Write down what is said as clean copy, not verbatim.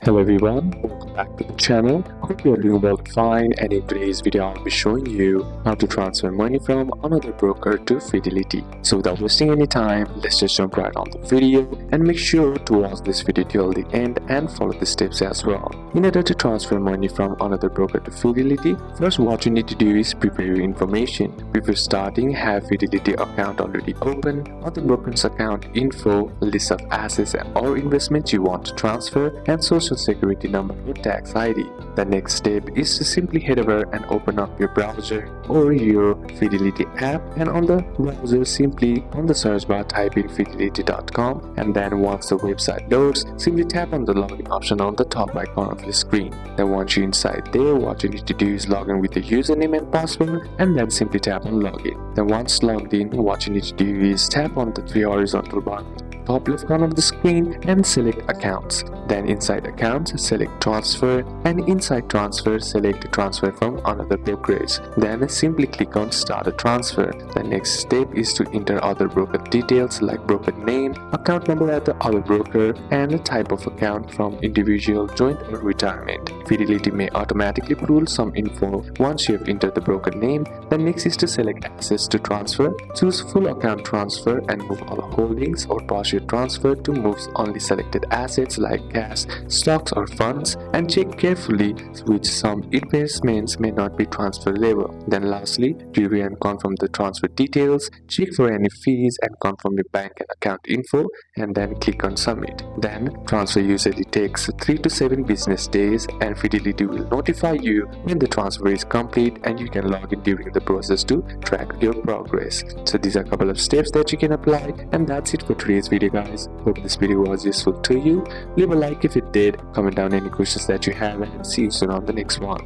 Hello everyone, welcome back to the channel. Hope you are doing well and fine, and in today's video I'll be showing you how to transfer money from another broker to Fidelity. So without wasting any time, let's just jump right on the video and make sure to watch this video till the end and follow the steps as well. In order to transfer money from another broker to Fidelity, first what you need to do is prepare your information. Before starting, have Fidelity account already open or the broker's account info, list of assets or investments you want to transfer, and social security number or tax ID. The next step is to simply head over and open up your browser or your Fidelity app, and on the browser simply on the search bar type in fidelity.com, and then once the website loads, simply tap on the login option on the top right corner of your screen. Then once you're inside there, what you need to do is log in with your username and password, and then simply tap on login. Then once logged in, what you need to do is tap on the three horizontal bars top left corner of the screen and select accounts. Then inside accounts, select transfer, and inside transfer, select transfer from another brokerage. Then simply click on start a transfer. The next step is to enter other broker details like broker name, account number at the other broker, and the type of account from individual, joint or retirement. Fidelity may automatically pull some info once you have entered the broker name. The next is to select assets to transfer. Choose full account transfer and move all holdings, or partial transfer to move only selected assets like cash, stocks or funds, and check carefully which some investments may not be transferable. Then lastly, review and confirm the transfer details, check for any fees and confirm your bank and account info, and then click on submit. Then transfer usually takes 3 to 7 business days, and Fidelity will notify you when the transfer is complete, and you can log in during the process to track your progress. So these are a couple of steps that you can apply, and that's it for today's video guys. Hope this video was useful to you. Leave a like if it did, comment down any questions that you have, and see you soon on the next one.